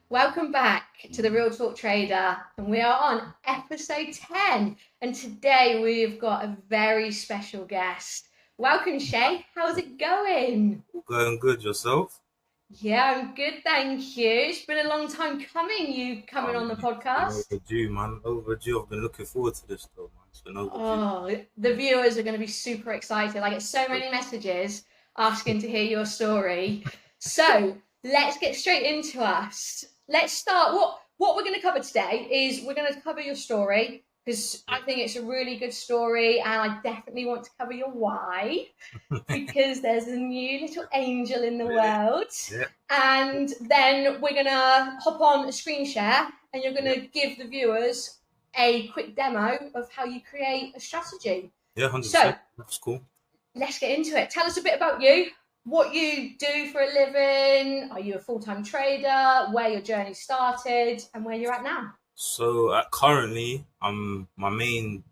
Welcome back to the Real Talk Trader, and we are on episode 10. And today we've got a very special guest. Welcome, Shay. How's it going? Going good yourself? Yeah, I'm good, thank you. It's been a long time coming, you coming on the It's been podcast. overdue, man. Overdue. I've been looking forward to this though, man. It's been overdue. Oh, the viewers are going to be super excited. I get so many messages asking to hear your story. So let's get straight into us. Let's start. What we're going to cover today is we're going to cover your story because Yeah. I think it's a really good story, and I definitely want to cover your why because there's a new little angel in the Really? world. Yeah. And then we're going to hop on a screen share and you're going Yeah. to give the viewers a quick demo of how you create a strategy. Yeah. So 100%. That's cool. let's get into it. Tell us a bit about you, what you do for a living. Are you a full-time trader? Where your journey started and where you're at now? So currently, my main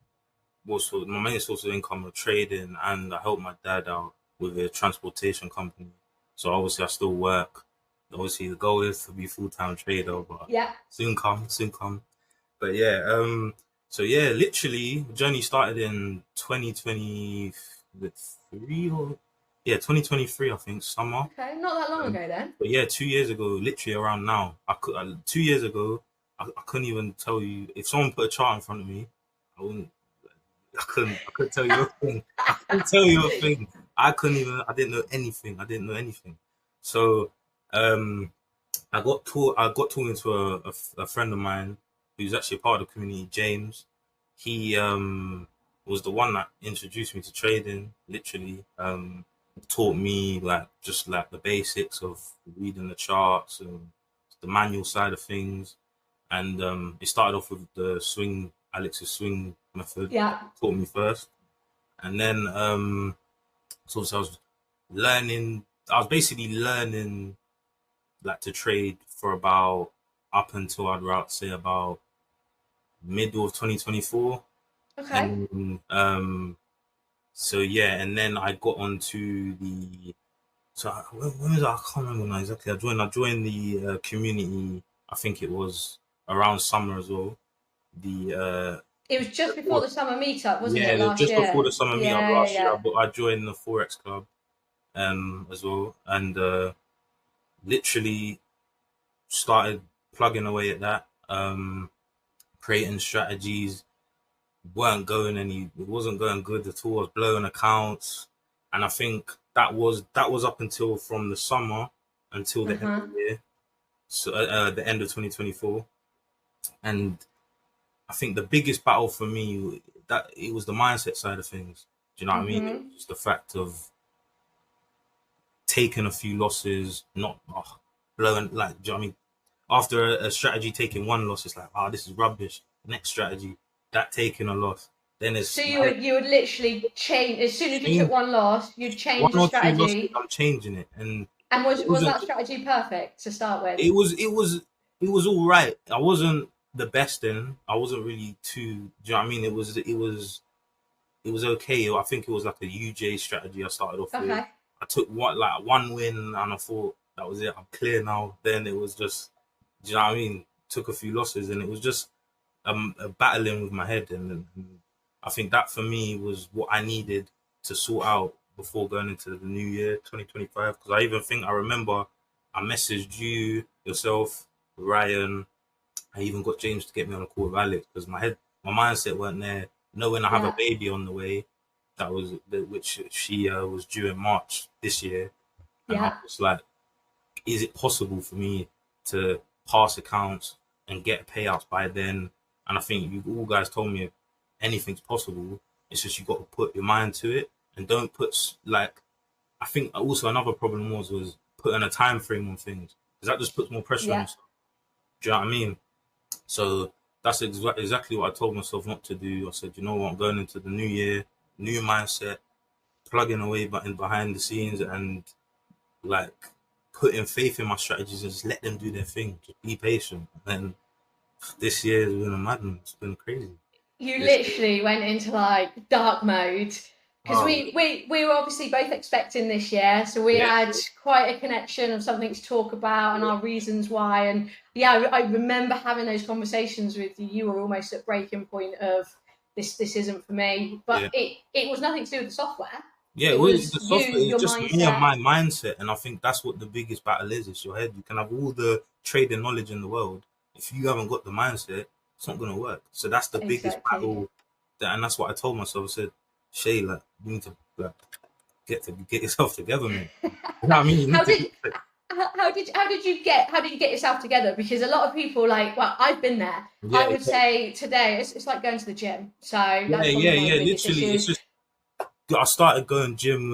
source of income are trading, and I help my dad out with a transportation company. So obviously, I still work. Obviously, the goal is to be full-time trader, but Yeah. soon come. But yeah, literally, the journey started in 2023 or 2023, I think, summer. Okay. Not that long Um, ago then. but yeah, 2 years ago, literally around now, 2 years ago, I couldn't even tell you if someone put a chart in front of me, I wouldn't, I couldn't tell you a thing. I couldn't tell you a thing. I didn't know anything. I didn't know anything. So, um, I got talking to a friend of mine who's actually a part of the community, James. He was the one that introduced me to trading, literally. Taught me like just like the basics of reading the charts and the manual side of things. And it started off with the Alex's swing method. Yeah. Taught me first. And then so I was learning I was basically learning like to trade for about up until say about middle of 2024. Okay. And and then I got onto the when was I can't remember now exactly. I joined the community. I think it was around summer as well. The It was just before the summer meetup, wasn't it, last just before year? the summer meetup Yeah, last year, yeah. I joined the Forex Club as well, and literally started plugging away at that. Creating strategies it wasn't going good at all. I was blowing accounts, and I think that was up until from the summer until the end of Uh-huh. the year, so the end of 2024. And I think the biggest battle for me that it was the mindset side of things. Do you know what I mean? It Mm-hmm. was just the fact of taking a few losses, not blowing like. Do you know what I mean? After a strategy taking one loss, it's like, this is rubbish. Next strategy, that taking a loss. Then So it's you would literally change as soon as you took change one loss, you'd one change the or two losses. strategy. I'm changing it, and And it was wasn't. that strategy perfect to start with? It was all right. I wasn't the best in. I wasn't really too. Do you know what I mean? It was okay. I think it was like a UJ strategy I started off with. Okay. I took one win, and I thought that was it. I'm clear now. Then it was just, do you know what I mean? Took a few losses, and it was just a battling with my head, and I think that for me was what I needed to sort out before going into the new year, 2025. Because I remember I messaged you, yourself, Ryan. I even got James to get me on a call with Alex because my mindset weren't there. Knowing I have a Yeah. baby on the way, which she was due in March this year, and I Yeah. was like, is it possible for me to pass accounts and get payouts by then? And I think you all guys told me anything's possible. It's just you got to put your mind to it and don't put like. I think also another problem was putting a time frame on things because that just puts more pressure on Yeah. yourself. Do you know what I mean? So that's exactly what I told myself not to do. I said, you know what, I'm going into the new year, new mindset, plugging away but in behind the scenes and like putting faith in my strategies and just let them do their thing. Just be patient. And this year has been a madness. It's been crazy. You This year. literally went into like dark mode because we were obviously both expecting this year, so we had quite a connection of something to talk about and our reasons why. And yeah, I remember having those conversations with you. You were almost at breaking point of this isn't for me, but it was nothing to do with the software. Yeah, It well, was the you, software is your just me and mindset. my mindset, and I think that's what the biggest battle is. It's your head. You can have all the trading knowledge in the world. If you haven't got the mindset, it's not gonna work. So that's the biggest Exactly. battle, and that's what I told myself. I said, Shay, like, you need to like, get yourself together, man. You know what I mean? You how need to did how did you get yourself together? Because a lot of people, like, well, I've been there. I yeah, would say today it's like going to the gym. So yeah, that's yeah, probably my yeah. biggest Literally, it's issue. just I started going gym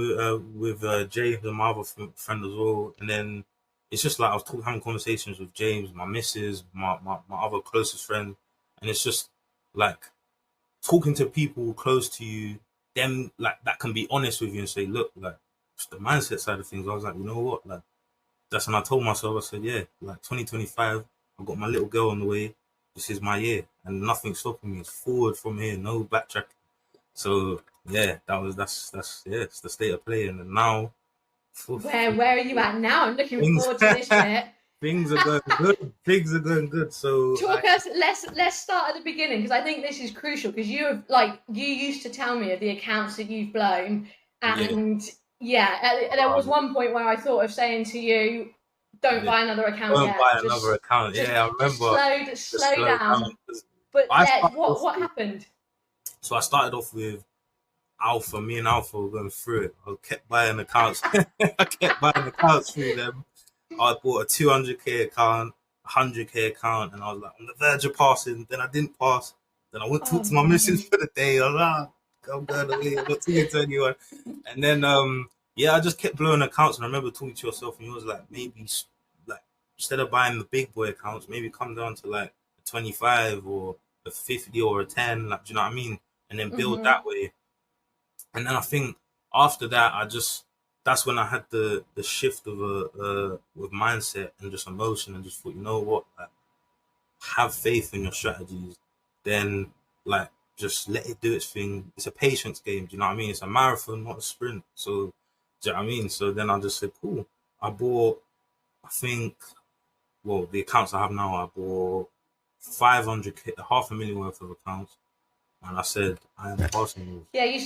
with James and my other friend as well, and then it's just like I was having conversations with James, my missus, my other closest friend, and it's just like talking to people close to you, them like that can be honest with you and say, look, like just the mindset side of things. I was like, you know what, like that's when I told myself, I said, yeah, like 2025, I've got my little girl on the way. This is my year, and nothing's stopping me. It's forward from here, no backtracking. So yeah, that's yeah, it's the state of play, and then now Where are you at now? I'm looking things forward to this bit. things are going good. Things are going good. So Talk us. Let's start at the beginning, because I think this is crucial. Because you used to tell me of the accounts that you've blown, yeah, and yeah, there was one point where I thought of saying to you, "Don't yeah, buy another account don't yet. buy another account. Yeah, I Just remember. Just slow slow down. down." But I started off what with, happened? so I started off with Alpha. Me and Alpha were going through it. I kept buying accounts. I kept buying accounts through them. I bought a 200k account, 100k account, and I was like on the verge of passing. Then I didn't pass. Then I went to talk Oh to my missus no. for the day. I was like, I'm going away. I'm not talking to anyone. And then yeah, I just kept blowing accounts. And I remember talking to yourself, and you was like, maybe like instead of buying the big boy accounts, maybe come down to like a 25 or a 50 or a 10. Like, do you know what I mean? And then build Mm-hmm. that way. And then I think after that, that's when I had the shift of a with mindset and just emotion, and just thought, you know what, like, have faith in your strategies, then like just let it do its thing. It's a patience game. Do you know what I mean? It's a marathon, not a sprint. So do you know what I mean? So then I just said, cool. I bought, I think, well, the accounts I have now, I bought 500k, half a million worth of accounts, and I said, I am passing these. Yeah, you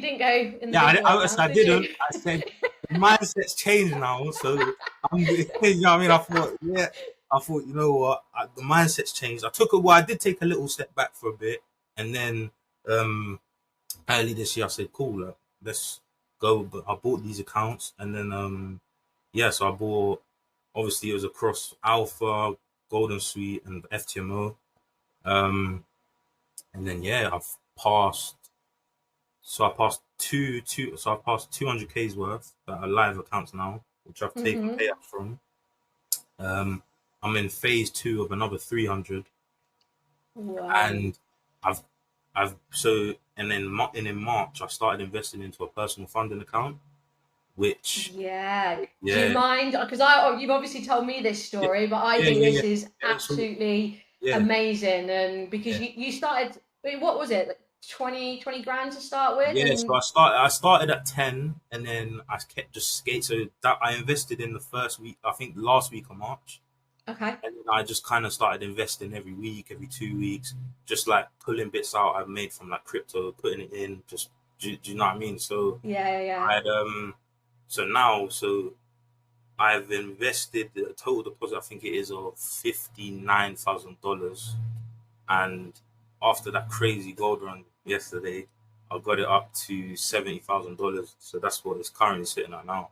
didn't go in the Yeah, big boy accounts, I did you? didn't. I said the mindset's changed now, so I'm. You know what I mean? I thought, yeah, I thought, you know what, the mindset's changed. I did take a little step back for a bit, and then um early this year, I said, cool, let's go. But I bought these accounts, and then yeah, so I bought. Obviously, it was across Alpha, Golden Suite, and FTMO. Um, and then yeah, I've passed. So I passed so I passed 200k's worth that are live accounts now, which I've taken Mm-hmm. payouts from. Um, I'm in phase two of another 300, Wow. and I've I've so and then in March I started investing into a personal funding account, which Yeah. Do you yeah mind? Because you've obviously told me this yeah story, but I yeah think yeah this yeah, is yeah so absolutely yeah amazing. And because yeah you started, I mean, what was it? Like 20 grand to start with? yeah. So And I started at 10, and then I kept just skate. So that I invested in the first week, I think last week of March. okay. And then I just kind of started investing every week, every 2 weeks, just like pulling bits out I've made from like crypto, putting it in. Just do you know what I mean? So Yeah, yeah. I so now I've invested a total deposit, I think it is, of $59,000, and after that crazy gold run yesterday, I got it up to $70,000. So that's what it's currently sitting at now.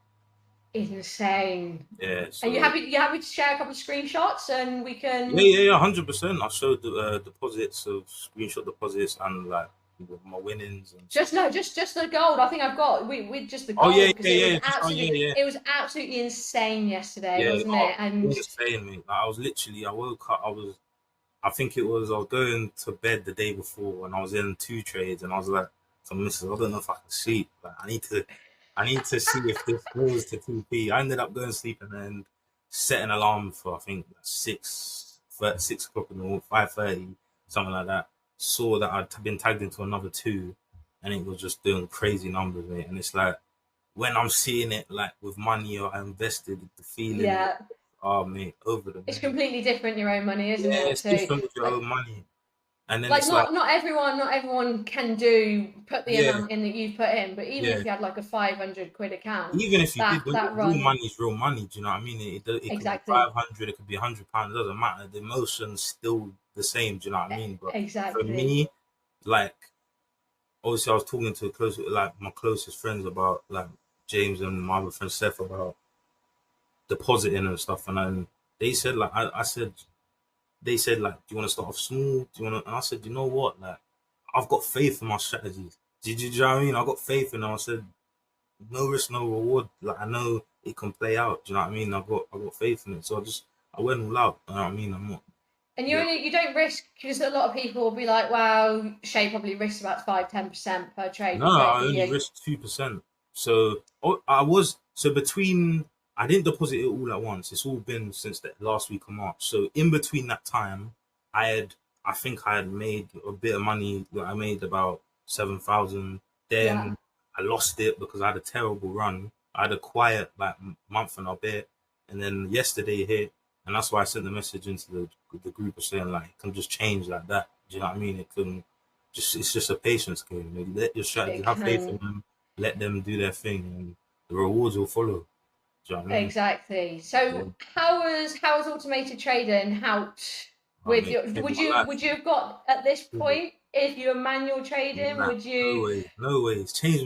Insane. Yeah. Are you So happy? You happy to share a couple of screenshots and we yeah, can yeah, yeah, 100%. I showed the deposits of screenshot deposits and like my winnings and stuff. just no, just the gold. I think I've got we just the Oh yeah, gold because yeah, yeah. Just oh yeah, yeah, it was absolutely insane yesterday, yeah. wasn't Oh, it? And insane, mate. Like, I was literally, I woke up. I think it was, I was going to bed the day before, and I was in two trades, and I was like, "So, Mrs. I don't know if I can sleep. Like, I need to see if this goes to 2p." I ended up going to sleep and then set an alarm for I think 6 o'clock in the morning, 5:30, something like that. Saw that I'd been tagged into another two, and it was just doing crazy numbers, mate. And it's like when I'm seeing it like with money or I invested, the feeling, Yeah. oh mate, over the It's moon. completely different your own money, isn't Yeah, it? it's So different with your like own money, and then like it's like, not everyone can do put the yeah, amount in that you've put in, but even if yeah. you had like a 500 quid account, Even if you did, that when that real run money is real money. Do you know what I mean? It could be exactly 500, it could be £100. It doesn't matter. The emotion's still the same. Do you know what I mean? But for exactly. me, like obviously, I was talking to like my closest friends about like James and my other friend Seth about depositing and stuff, and then they said like I said they said like, do you want to start off small? Do you want to? And I said, you know what, like I've got faith in my strategies. Do you know what I mean? I got faith in them. I said no risk, no reward. Like I know it can play out. Do you know what I mean? I got faith in it, so I went all out. You know what I mean? I'm not. And Yeah. you don't risk, because a lot of people will be like, "Wow, Shay probably risks about 5-10% per trade." No, What I do only you? risked 2%. So I was so between. I didn't deposit it all at once. It's all been since the last week of March. So in between that time, I had. I think I had made a bit of money. Like I made about 7,000. Yeah. Then I lost it because I had a terrible run. I had a quiet like month and a bit, and then yesterday hit, and that's why I sent the message into the group of saying like it can just change like that. Do you know what I mean? It can just it's just a patience game. Maybe let your strategy It have faith in can. them, let them do their thing, and the rewards will follow. Do you know what I mean? Exactly. Yeah. So how has automated trading helped I with mean, your? changed Would my you life. would you have got at this point if you were manual trading? Nah, Would no you? way, no way. It's changed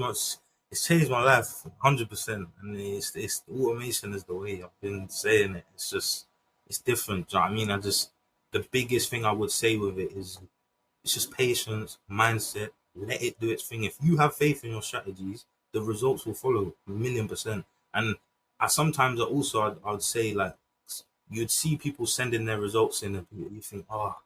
my life 100%. And it's automation is the way. I've been saying it. It's just it's different. Do you know what I mean? The biggest thing I would say with it is it's just patience, mindset. Let it do its thing. If you have faith in your strategies, the results will follow 1,000,000%. And I also I'd say like you'd see people sending their results in, and you think, oh,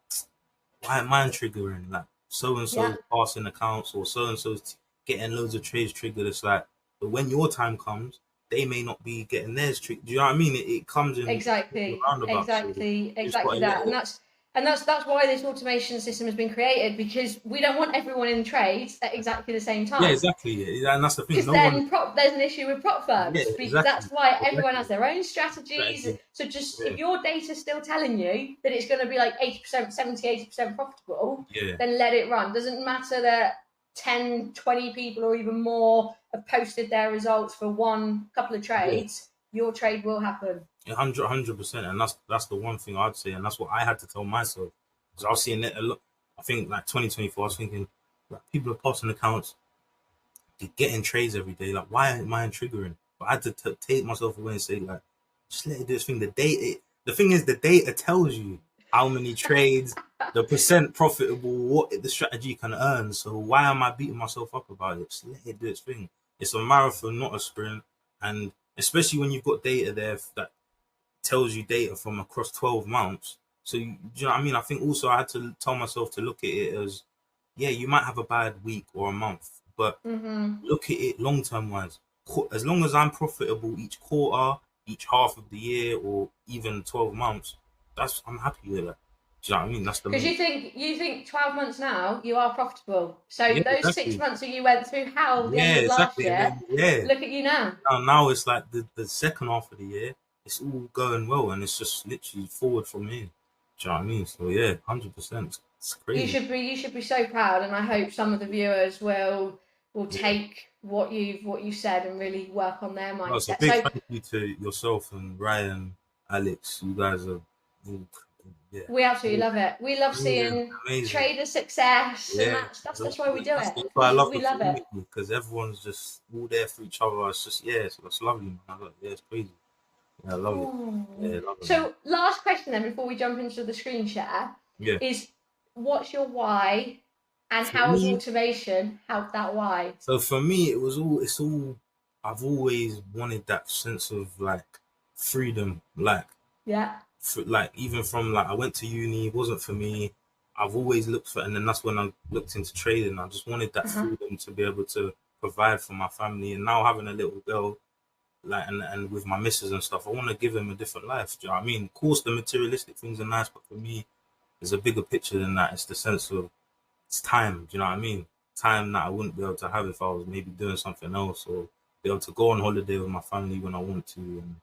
why am I triggering? Like so and Yeah. so's passing accounts or so and so's getting loads of trades triggered. It's like, but when your time comes, they may not be getting theirs triggered. Do you know what I mean? It comes in Exactly, roundabout. So you just exactly gotta let that, and it. that's why this automation system has been created, because we don't want everyone in trades at exactly the same Yeah, time. exactly. Yeah, and that's the thing. Because No one. then there's an issue with prop Yeah, firms, because exactly. that's why everyone has Exactly. their own strategies. Strategy. So just Yeah. if your data's still telling you that it's going to be like 80%, 70, 80% profitable, Yeah. then let it run. Doesn't matter that 10, 20 people or even more have posted their results for one couple of Yeah. trades, your trade will happen. 100%, and that's the one thing I'd say, and that's what I had to tell myself because I was seeing it a lot. I think like 2024, I was thinking like people are passing accounts, they're getting trades every day. Like, why am I triggering? But I had to take myself away and say like, just let it do its thing. The thing is, the data tells you how many trades, the percent profitable, what the strategy can earn. So why am I beating myself up about it? Just let it do its thing. It's a marathon, not a sprint, and especially when you've got data there that tells you data from across 12 months. So, do you know what I mean? I think also I had to tell myself to look at it as, yeah, you might have a bad week or a month, but Hmm. look at it long term wise. As long as I'm profitable each quarter, each half of the year, or even 12 months, I'm happy with that. Do you know what I mean? That's the Because main. you think 12 months now you are profitable. So Yeah, those six exactly. months that you went through hell the Yeah, end of last exactly. And year, then, yeah, look at you now. now it's like the second half of the year, it's all going well, and it's just literally forward from here. Do you know what I mean? So yeah, 100%. It's You crazy. should be you should be so proud, and I hope some of the viewers will Yeah. take what you said and really work on their Well, it's a mindset. big So thank you to yourself and Ryan, Alex. You guys are, yeah, we absolutely love it. We love yeah, seeing amazing. trader success, and Yeah, that's why we do that's it. why I love We the love it. community because everyone's just all there for each other. It's just yeah, it's lovely, man. Yeah, it's crazy. Yeah, I love it. Oh. Yeah, I love it, man. So last question then before we jump into the screen share Yeah, is, what's your why, and for how has me, automation helped that why? so for me, it was all. It's all. I've always wanted that sense of like freedom, Yeah. like even from like I went to uni, it wasn't for me. I've always looked for, and then that's when I looked into trading. I just wanted that Uh-huh. freedom to be able to provide for my family, and now having a little girl, like and with my missus and stuff, I want to give him a different life. Do you know what I mean? Of course, the materialistic things are nice, but for me, there's a bigger picture than that. It's the sense of it's time. Do you know what I mean? time that I wouldn't be able to have if I was maybe doing something else, or be able to go on holiday with my family when I want to. And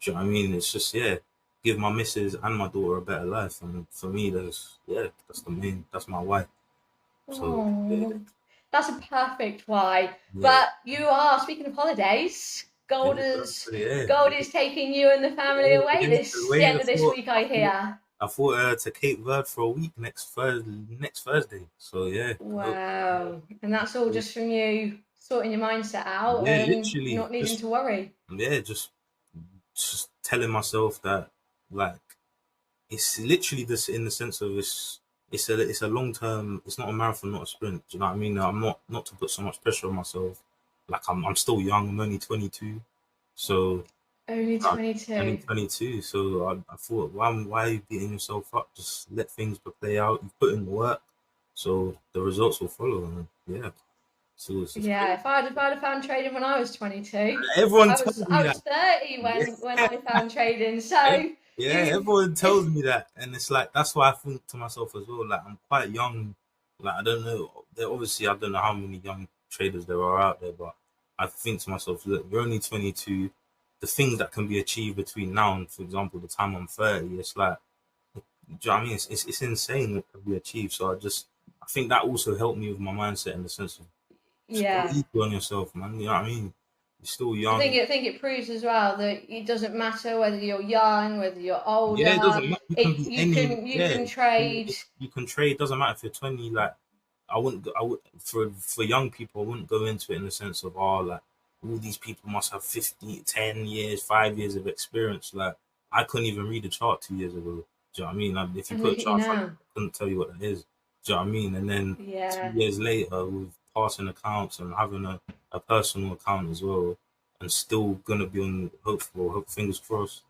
do you know what I mean? It's just, yeah, give my missus and my daughter a better life. And for me, that's my why. So yeah, Oh, that's a perfect why. yeah, But you are, speaking of holidays, yeah, yeah. Gold is taking you and the family away the Wayne, end of this week, I hear. I thought to Cape Verde for a week next Thursday. So yeah, yeah, Wow. And that's all just from you sorting your mindset out yeah, and literally, not needing to worry. yeah, just telling myself that, like, it's literally this, in the sense of it's a long term. It's not a marathon, not a sprint. Do you know what I mean? I'm not to put so much pressure on myself. Like, I'm still young. I'm only 22, so Only I'm only 22. 22. So I thought, why are you beating yourself up? Just let things play out. You put in the work, so the results will follow. And yeah, so it's just Yeah, crazy. if I'd have found trading when I was 22, Everyone I tells was me I was that. 30 Yeah. when I found trading. Ev- So yeah, you've everyone tells me that, and it's like that's why I think to myself as well. Like, I'm quite young. Like, I don't know. There obviously, I don't know how many young traders there are out there, but I think to myself, look, you're only 22. The things that can be achieved between now and, for example, the time I'm 30, it's like, do you know what I mean? It's insane what can be achieved. So I think that also helped me with my mindset, in the sense of just go yeah. easy on yourself, man. You know what I mean? You're still I think young. it proves as well that it doesn't matter whether you're young, whether you're Yeah, it older. doesn't matter. You can It be any. you Yeah, can trade. you can trade. Doesn't matter if you're 20. Like, I wouldn't. I would, for young people, I wouldn't go into it in the sense of, oh, like, all these people must have 50, 10 years, 5 years of experience. Like, I couldn't even read a chart 2 years ago. Do you know what I mean? Like, if you And put look a at you chart in front of me, now. I couldn't tell you what that is. Do you know what I mean? And then two Yeah. years later, with passing accounts and having a personal account as well, and still gonna be on, hopeful, hope, fingers crossed,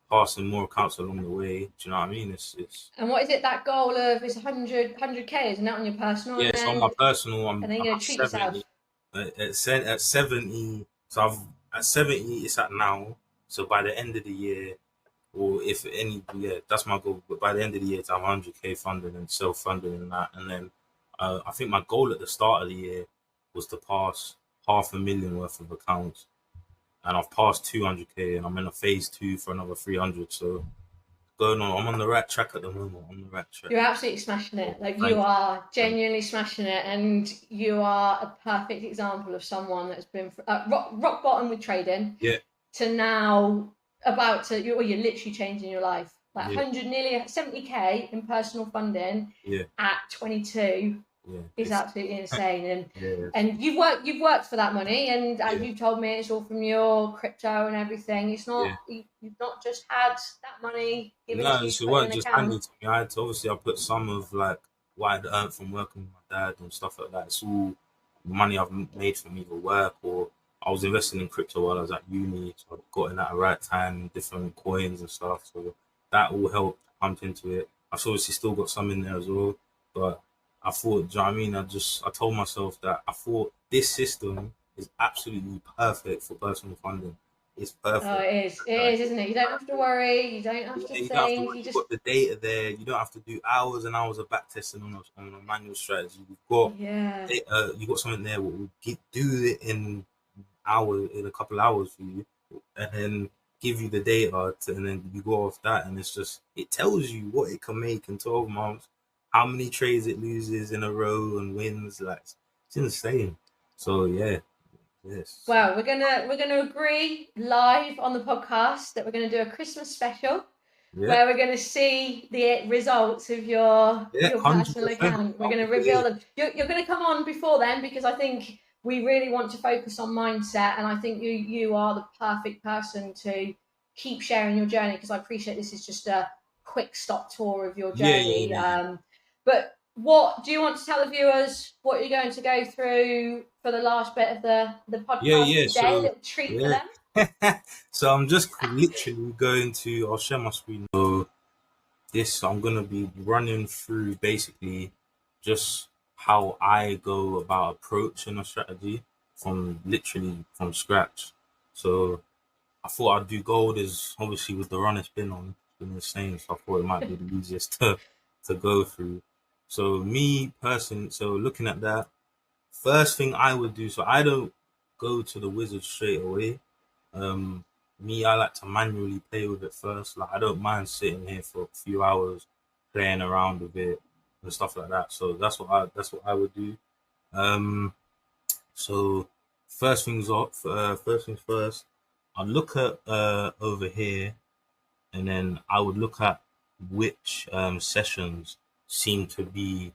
passing more accounts along the way. Do you know what I mean? It's And what is it? That goal of it's 100k, isn't it, on your personal, Yeah. So on my personal, and then I'm you're gonna at treat yourself. 70. At 70, so at 70, it's at now. So by the end of the year, or if any, yeah, that's my goal. But by the end of the year, to have 100k funded and self funded and that, and then I think my goal at the start of the year was to pass 500,000 worth of accounts, and I've passed 200k, and I'm in a phase two for another 300. So going on, I'm on the right track at the moment. I'm on the right track. You're absolutely smashing it. Like, you Thank you. are Thank genuinely smashing it, and you are a perfect example of someone that's been rock bottom with trading you. Yeah, to now about to you're literally changing your life. Like, yeah, 100, nearly 70k in personal funding yeah, at 22 yeah. is absolutely insane. And Yeah, you've worked for that money, and as yeah, you told me, it's all from your crypto and everything. It's yeah. not you've not just had that money given to No, you to so it put in an wasn't just account. handed to me. I had to, obviously, I put some of, like, what I'd earned from working with my dad and stuff like that. It's all money I've made from either work, or I was investing in crypto while I was at uni. So I got in at the right time, different coins and stuff. So that all helped pump into it. I've obviously still got some in there as well. But I thought, do you know what I mean? I told myself that I thought this system is absolutely perfect for personal funding. It's Oh, perfect. it Like, is, isn't it? You don't have to worry. You don't have to yeah, you don't have to think. worry. You You've just got the data there. You don't have to do hours and hours of back testing on a manual strategy. You've got yeah. you've got something there what will do it in a couple of hours for you, and then give you the data, and then you go off that, and it's just, it tells you what it can make in 12 months, how many trades it loses in a row and wins. Like, it's insane. So yeah, yes, Well, we're gonna agree live on the podcast that we're gonna do a Christmas special yeah, where we're going to see the results of yeah, your personal 100%. account. We're I'll going to be reveal there. them. You're going to come on before then, because I think we really want to focus on mindset, and I think you are the perfect person to keep sharing your journey, because I appreciate this is just a quick stop tour of your Yeah, yeah, journey. yeah, yeah. But what do you want to tell the viewers what you're going to go through for the last bit of the Yeah, podcast yeah. today? A So little treat for yeah. them. So I'm just literally going to. I'll share my screen. So this, I'm gonna be running through basically just how I go about approaching a strategy from literally from scratch. So I thought I'd do gold, as obviously with the run it's been insane. So I thought it might be the easiest to go through. So me person, so looking at that. first thing I would do, so I don't go to the wizard straight away. Um, I like to manually play with it first. Like I don't mind sitting here for a few hours playing around with it and stuff like that. So that's what I would do. Um, so first things first, I'd look at over here, and then I would look at which sessions seem to be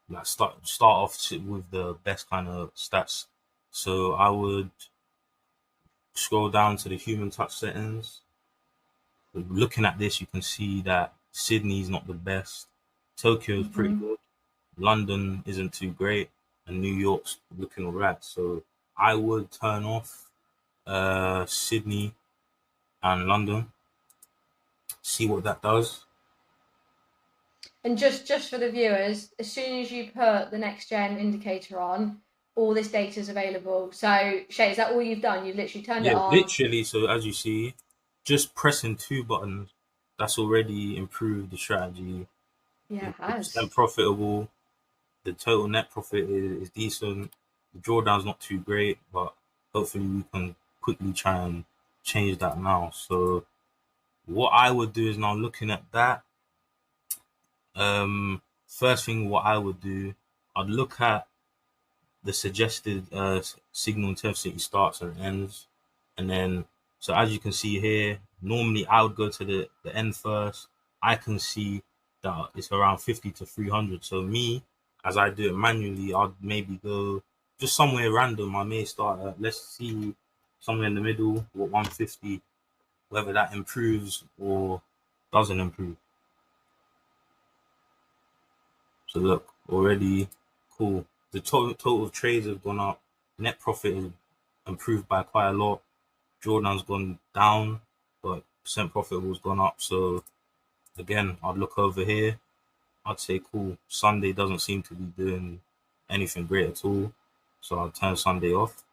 like start off with the best kind of stats. So I would scroll down to the human touch settings. Looking at this, you can see that Sydney's not the best. Tokyo is pretty Hmm. good. London isn't too great, and New York's looking alright. So I would turn off Sydney and London. See what that does. And just for the viewers, as soon as you put the next gen indicator on, all this data is available. So Shay, is that all you've done? You've literally turned it Yeah, on. literally. So as you see, just pressing two buttons, that's already improved the strategy. Yeah, The it has. percent profitable, the total net profit is decent. The drawdown's not too great, but hopefully we can quickly try and change that now. So what I would do is now looking at that. First thing, what I would do, I'd look at the suggested signal intensity starts and ends, and then so as you can see here, normally I would go to the end first. I can see that it's around 50 to 300. So me, as I do it manually, I'd maybe go just somewhere random. I may start at, let's see, somewhere in the middle, what 150, whether that improves or doesn't improve. So look, already cool. The total of trades have gone up. Net profit has improved by quite a lot. Jordan's gone down, but percent profit has gone up. So again, I'd look over here. I'd say cool. Sunday doesn't seem to be doing anything great at all. So I'll turn Sunday off.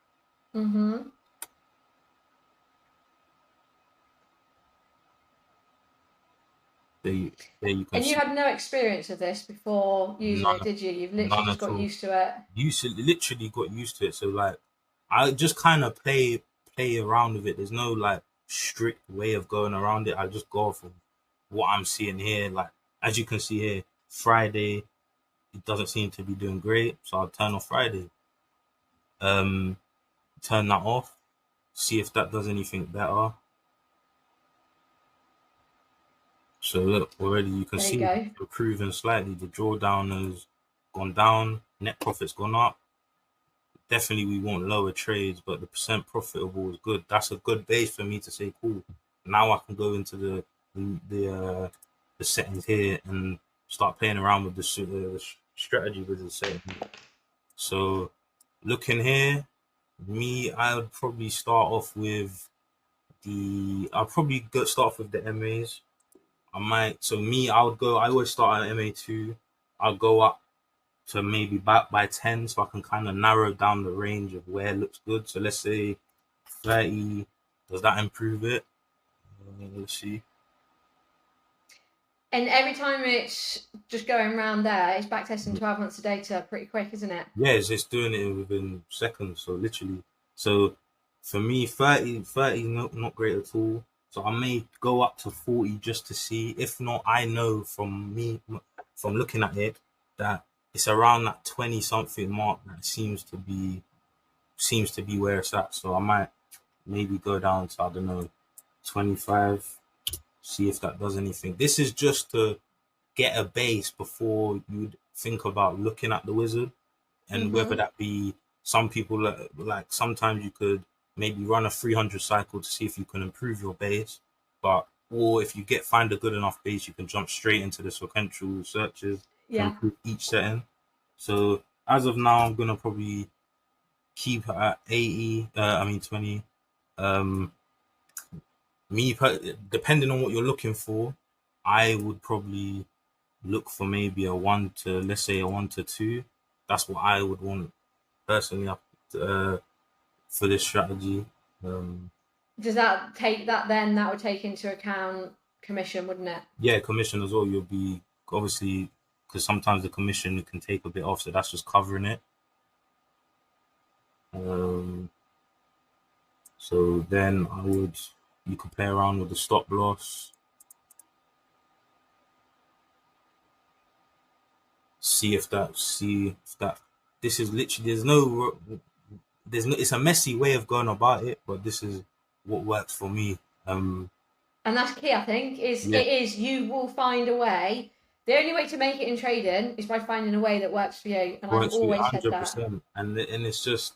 Hmm. There you, there you can And you see had no experience of this before using it, none, did you? You've literally none just at got all. used to it. Literally got used to it. So like I just kind of play around with it. There's no like strict way of going around it. I just go off of what I'm seeing here. Like as you can see here, Friday it doesn't seem to be doing great, so I'll turn off Friday. Um, Turn that off. See if that does anything better. So look, already you can There you see go. improving slightly. The drawdown has gone down. Net profit's gone up. Definitely we want lower trades, but the percent profitable is good. That's a good base for me to say, cool. Now I can go into the settings here and start playing around with the strategy with the settings. So looking here, I would probably start off with I'll probably start off with the MAs. I would go, I always start at MA2. I'll go up to maybe back by 10 so I can kind of narrow down the range of where it looks good. So let's say 30. Does that improve it? Let's see. And every time it's just going around there, it's backtesting 12 months of data pretty quick, isn't it? Yeah, it's doing it within seconds. So literally. So for me, 30 not great at all. So I may go up to 40 just to see. If not, I know from looking at it, that it's around that 20 something mark that seems to be where it's at. So I might maybe go down to, I don't know, 25, see if that does anything. This is just to get a base before you'd think about looking at the wizard, and whether Hmm. that be some people like sometimes you could maybe run a 300 cycle to see if you can improve your base, but or if you find a good enough base, you can jump straight into the sequential searches to Yeah. improve each setting. So as of now, I'm gonna probably keep it at 80. I mean 20. Um, depending on what you're looking for, I would probably look for maybe a one to, let's say, a 1 to 2. That's what I would want personally uh, for this strategy. Um, Does that take that then? That would take into account commission, wouldn't it? yeah, commission as well. You'll be obviously, because sometimes the commission can take a bit off, so that's just covering it. Um, so then you could play around with the stop loss, see if that, this is literally, it's a messy way of going about it, but this is what works for me. And that's key, I think, is Yeah, it is you will find a way. The only way to make it in trading is by finding a way that works for you. And I've works for you always said that. 100%. And it's just,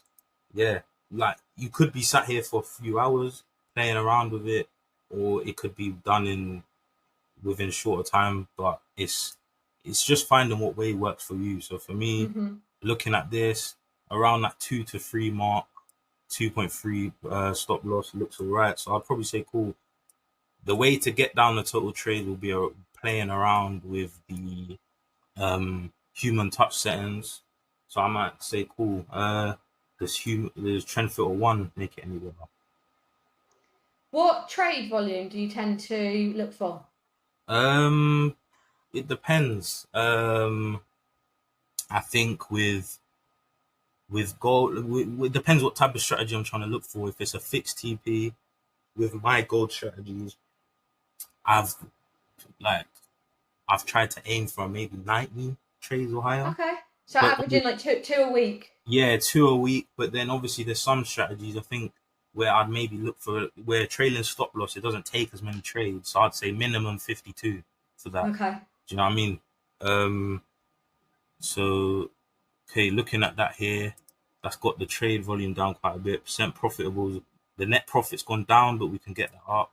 yeah, like you could be sat here for a few hours playing around with it, or it could be done in within shorter time, but it's just finding what way works for you. So for me, Hmm. looking at this around that 2 to 3 mark, 2.3 stop loss looks all right. So I'd probably say cool. The way to get down the total trade will be playing around with the human touch settings. So I might say cool. There's trend filter one, make it any better. What trade volume do you tend to look for? Um, it depends. I think with gold, it depends what type of strategy I'm trying to look for. If it's a fixed TP, with my gold strategies, I've like I've tried to aim for maybe 90 trades or higher. Okay. So But averaging like two a week. yeah, 2 a week. But then obviously there's some strategies I think where I'd maybe look for where trailing stop loss it doesn't take as many trades. So I'd say minimum 52 for that. Okay. Do you know what I mean? Um, so okay, looking at that here, that's got the trade volume down quite a bit. Percent profitable, the net profit's gone down, but we can get that up.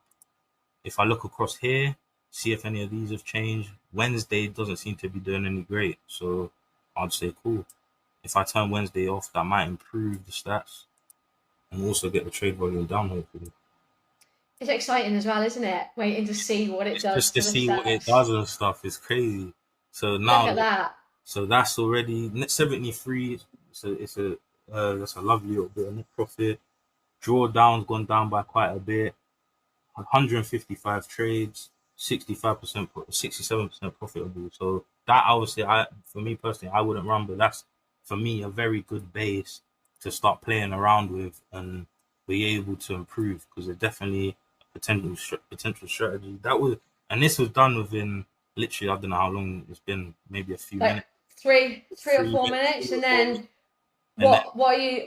If I look across here, see if any of these have changed. Wednesday doesn't seem to be doing any great, so I'd say cool. If I turn Wednesday off, that might improve the stats and also get the trade volume down, hopefully. It's exciting as well, isn't it? Waiting to see what it It's does just to to the see what it stats. does and stuff. It's crazy. So Look now, at that. so that's already net 73. So that's a lovely little bit of net profit. Drawdown's gone down by quite a bit. 155 trades, 65%, 67% profitable. So that I would say, for me personally, I wouldn't run, but that's for me a very good base to start playing around with and be able to improve because it's definitely a potential strategy that was, and this was done within literally I don't know how long it's been, maybe a few Like minutes, three or three four minutes, minutes, and then and then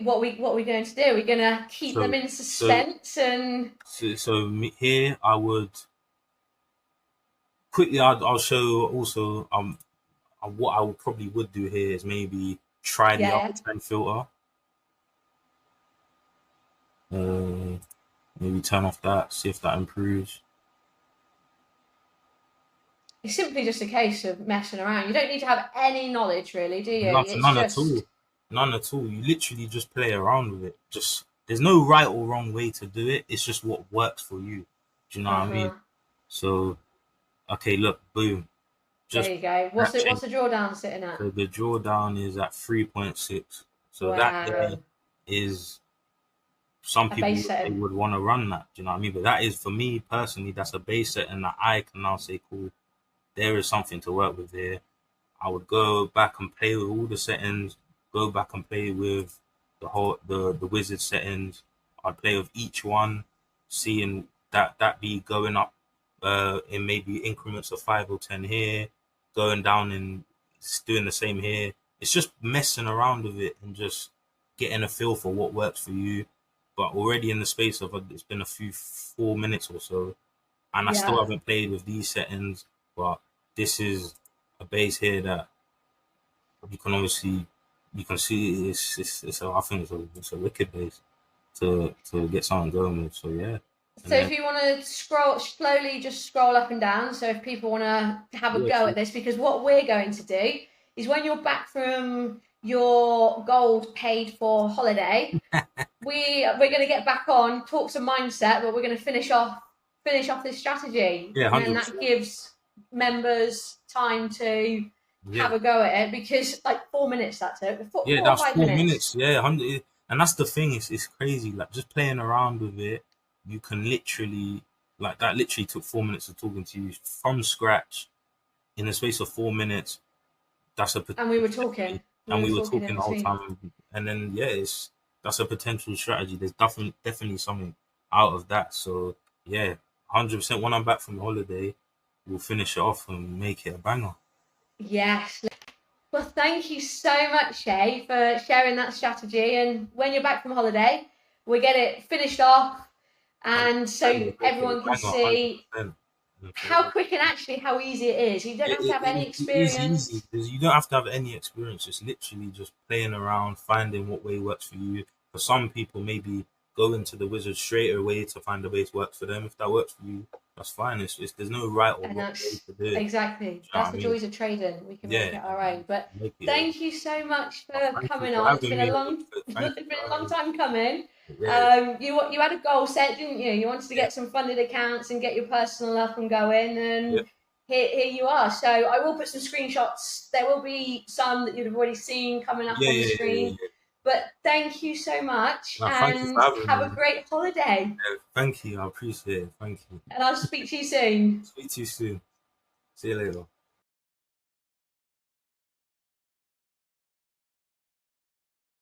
what are we going to do? We're going to keep them so in so suspense and here I would quickly I'll show also what I would probably would do here is maybe try the yeah, upper yeah. trend filter. Uh, maybe turn off that, see if that improves. It's simply just a case of messing around. You don't need to have any knowledge, really, do you? Nothing, It's none at all. just None at all. You literally just play around with it. Just there's no right or wrong way to do it. It's just what works for you. Do you know what I mean? uh-huh. So okay, look, boom. There Just you go. that What's change. the drawdown sitting at? So the drawdown is at 3.6. So that there Wow, is some a people base they setting. would want to run that. Do you know what I mean? But that is for me personally, that's a base setting that I can now say, cool, there is something to work with here. I would go back and play with all the settings, go back and play with the wizard settings. I'd play with each one, seeing that be going up in maybe increments of 5 or 10 here, going down and doing the same here. It's just messing around with it and just getting a feel for what works for you. But already in the space of it's been a few 4 minutes or so, and I still Yeah. haven't played with these settings. But this is a base here that you can obviously you can see I think it's a wicked base to get something going with. So yeah, and So then if you want to slowly just scroll up and down. So if people want to have a yeah, go at this, because what we're going to do is when you're back from your gold paid for holiday, we're going to get back on, talk some mindset, but we're going to finish off this strategy, yeah, and then 100%. that gives members time to have Yeah, a go at it because like 4 minutes that took yeah, four or that's five 4 minutes. minutes. Yeah, 100, and that's the thing. It's crazy. Like just playing around with it, you can literally like that. Literally took 4 minutes of talking to you from scratch in the space of 4 minutes. That's a And we were talking. We and were we were talking in talking the whole between. time. And then yeah, that's a potential strategy. There's definitely something out of that. So yeah, 100%. When I'm back from the holiday, we'll finish it off and make it a banger. Yes. Well, thank you so much, Shay, for sharing that strategy. And when you're back from holiday, we get it finished off, and so 100%, we'll make it everyone a can banger. see 100%. how quick and actually how easy it is. You don't have to have any It is easy. experience. You don't have to have any experience. It's literally just playing around, finding what way works for you. For some people, maybe go into the wizard straight away to find the way that works for them. If that works for you, that's fine. There's no right or And wrong way that's to do it. exactly, Do you know that's what I the mean? joys of trading. We can make Yeah, it our own. But make it. thank you so much for Thank you coming for on. It's having been me. a long, Thank it's you been for a long having time coming. me. Yeah, You had a goal set, didn't you? You wanted to yeah, get some funded accounts and get your personal up and going, yeah, and here you are. So I will put some screenshots. There will be some that you'd have already seen coming up yeah, on the yeah, yeah, screen. yeah. But thank you so much, Now, thank you for and having have a me. great holiday. Yeah, thank you. I appreciate it. Thank you. And I'll speak to you soon. Speak to you soon. See you later.